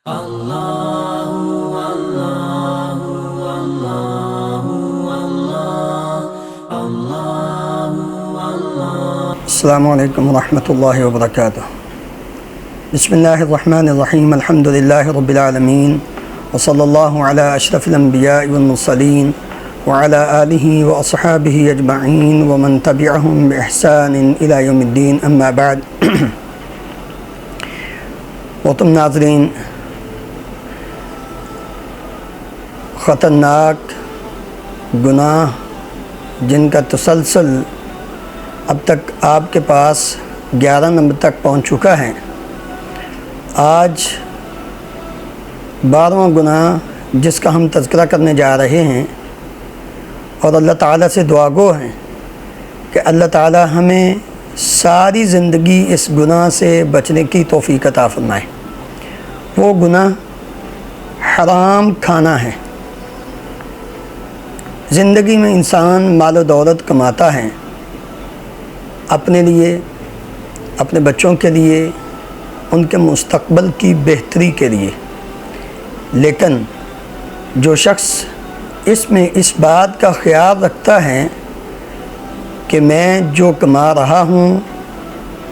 السلام علیکم ورحمۃ اللہ وبرکاتہ۔ بسم اللہ الرحمن الرحیم، الحمد للہ رب العالمین، وصلی اللہ علی اشرف الانبیاء والمرسلین وعلی آلہ واصحابہ اجمعین ومن تبعہم باحسان الی یوم الدین، اما بعد۔ محترم ناظرین، خطرناک گناہ جن کا تسلسل اب تک آپ کے پاس 11 نمبر تک پہنچ چکا ہے، آج 12واں گناہ جس کا ہم تذکرہ کرنے جا رہے ہیں، اور اللہ تعالیٰ سے دعا گو ہیں کہ اللہ تعالیٰ ہمیں ساری زندگی اس گناہ سے بچنے کی توفیق عطا فرمائے۔ وہ گناہ حرام کھانا ہے۔ زندگی میں انسان مال و دولت کماتا ہے اپنے لیے، اپنے بچوں کے لیے، ان کے مستقبل کی بہتری کے لیے، لیکن جو شخص اس میں اس بات کا خیال رکھتا ہے کہ میں جو کما رہا ہوں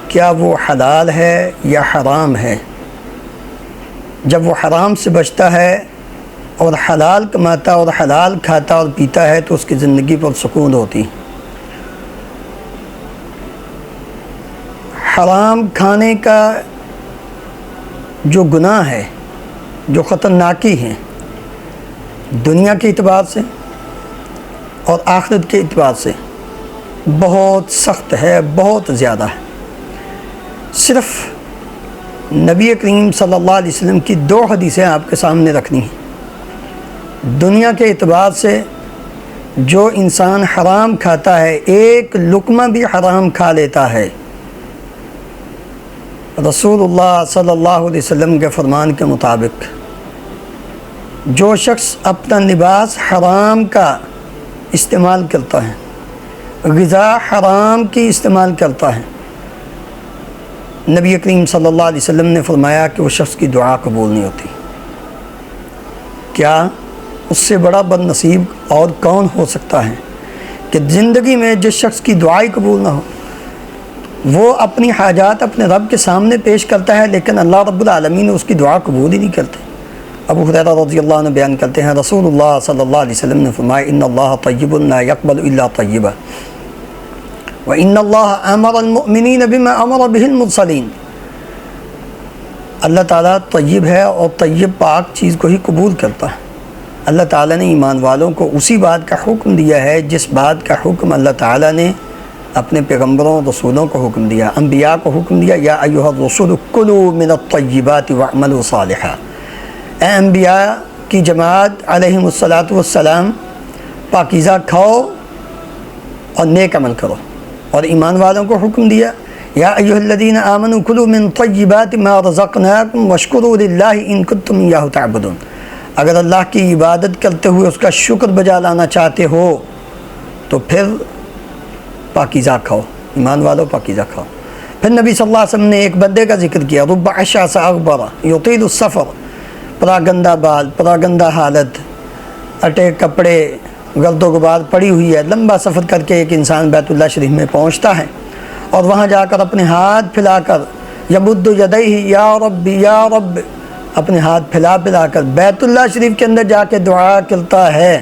کیا وہ حلال ہے یا حرام ہے، جب وہ حرام سے بچتا ہے اور حلال کماتا اور حلال کھاتا اور پیتا ہے تو اس کی زندگی پر سکون ہوتی۔ حرام کھانے کا جو گناہ ہے، جو خطرناکی ہے، دنیا کے اعتبار سے اور آخرت کے اعتبار سے بہت سخت ہے، بہت زیادہ ہے۔ صرف نبی کریم صلی اللہ علیہ وسلم کی 2 حدیثیں آپ کے سامنے رکھنی ہیں۔ دنیا کے اعتبار سے جو انسان حرام کھاتا ہے، ایک لقمہ بھی حرام کھا لیتا ہے، رسول اللہ صلی اللہ علیہ وسلم کے فرمان کے مطابق جو شخص اپنا لباس حرام کا استعمال کرتا ہے، غذا حرام کی استعمال کرتا ہے، نبی کریم صلی اللہ علیہ وسلم نے فرمایا کہ وہ شخص کی دعا قبول نہیں ہوتی۔ کیا اس سے بڑا بد نصیب اور کون ہو سکتا ہے کہ زندگی میں جس شخص کی دعائیں قبول نہ ہو، وہ اپنی حاجات اپنے رب کے سامنے پیش کرتا ہے لیکن اللہ رب العالمین اس کی دعا قبول ہی نہیں کرتے۔ ابو ہریرہ رضی اللہ عنہ بیان کرتے ہیں، رسول اللہ صلی اللہ علیہ وسلم نے فرمایا، ان اللہ طیب لا یقبل الا طیبا وان اللہ امر المؤمنین بما امر به المرسلین۔ اللہ تعالیٰ طیب ہے اور طیب پاک چیز کو ہی قبول کرتا ہے۔ اللہ تعالیٰ نے ایمان والوں کو اسی بات کا حکم دیا ہے جس بات کا حکم اللہ تعالیٰ نے اپنے پیغمبروں رسولوں کو حکم دیا، انبیاء کو حکم دیا، یا ایھا الرسل کلوا من الطیبات واعملوا صالحا۔ اے انبیاء کی جماعت علیہم الصلاۃ والسلام، پاکیزہ کھاؤ اور نیک عمل کرو۔ اور ایمان والوں کو حکم دیا، یا ایھا الذین آمنوا کلوا من طیبات ما رزقناکم واشکروا للہ ان کنتم ایاہ تعبدون۔ اگر اللہ کی عبادت کرتے ہوئے اس کا شکر بجا لانا چاہتے ہو تو پھر پاکیزہ کھاؤ، ایمان والو پاکیزہ کھاؤ۔ پھر نبی صلی اللہ علیہ وسلم نے ایک بندے کا ذکر کیا، رب اشعث اغبر یطیل السفر، پراگندہ بال، پراگندہ حالت، اٹے کپڑے، گرد و غبار پڑی ہوئی ہے، لمبا سفر کر کے ایک انسان بیت اللہ شریف میں پہنچتا ہے اور وہاں جا کر اپنے ہاتھ پھیلا کر یمد یدیہ یا رب یا رب، اپنے ہاتھ پھیلا کر بیت اللہ شریف کے اندر جا کے دعا کرتا ہے،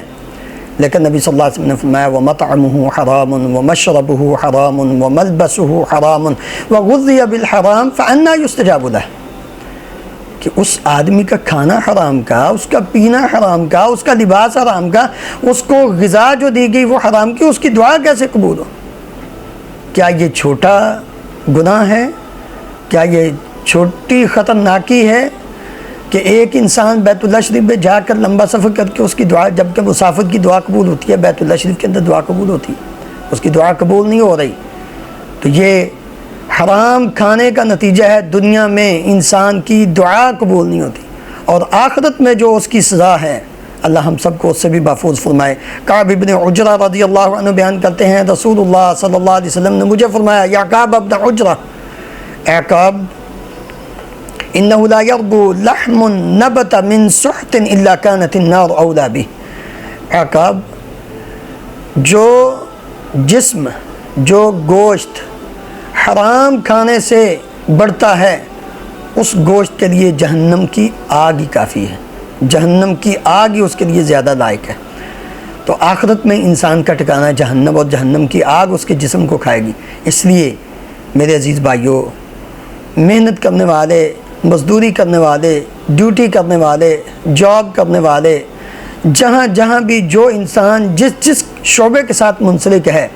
لیکن نبی صلی اللہ علیہ وسلم نے فرمایا وَمَطْعَمُهُ حَرَامٌ وَمَشْرَبُهُ حَرَامٌ وَمَلْبَسُهُ حَرَامٌ وَغُذِّيَ بِالْحَرَامِ فَأَنَّىٰ يُسْتَجَابُ لَهُ، کہ اس آدمی کا کھانا حرام کا، اس کا پینا حرام کا، اس کا لباس حرام کا، اس کو غذا جو دی گئی وہ حرام کی، اس کی دعا کیسے قبول ہو؟ کیا یہ چھوٹا گناہ ہے؟ کیا یہ چھوٹی خطرناکی ہے کہ ایک انسان بیت اللہ شریف میں جا کر لمبا سفر کر کے اس کی دعا، جبکہ مسافر کی دعا قبول ہوتی ہے، بیت اللہ شریف کے اندر دعا قبول ہوتی ہے، اس کی دعا قبول نہیں ہو رہی؟ تو یہ حرام کھانے کا نتیجہ ہے، دنیا میں انسان کی دعا قبول نہیں ہوتی، اور آخرت میں جو اس کی سزا ہے اللہ ہم سب کو اس سے بھی محفوظ فرمائے۔ کعب ابن عجرہ رضی اللہ عنہ بیان کرتے ہیں، رسول اللہ صلی اللہ علیہ وسلم نے مجھے فرمایا، یا کعب ابن عجرہ، اے کعب، إنه لا يربو لحم نبت من سحت إلا كانت النار أولى به. عقاب، جو جسم، جو گوشت حرام کھانے سے بڑھتا ہے اس گوشت کے لیے جہنم کی آگ ہی کافی ہے، جہنم کی آگ ہی اس کے لیے زیادہ لائق ہے. تو آخرت میں انسان کا ٹھکانہ جہنم، اور جہنم کی آگ اس کے جسم کو کھائے گی. اس لیے میرے عزیز بھائیوں، محنت کرنے والے، مزدوری کرنے والے، ڈیوٹی کرنے والے، جاب کرنے والے، جہاں جہاں بھی جو انسان جس شعبے کے ساتھ منسلک ہے،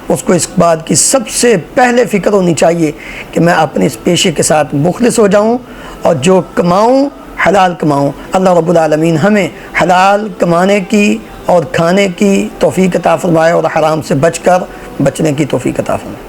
اس کو اس بات کی سب سے پہلے فکر ہونی چاہیے کہ میں اپنے اس پیشے کے ساتھ مخلص ہو جاؤں اور جو کماؤں حلال کماؤں. اللہ رب العالمین ہمیں حلال کمانے کی اور کھانے کی توفیق عطا فرمائے اور حرام سے بچنے کی توفیق عطا فرمائے.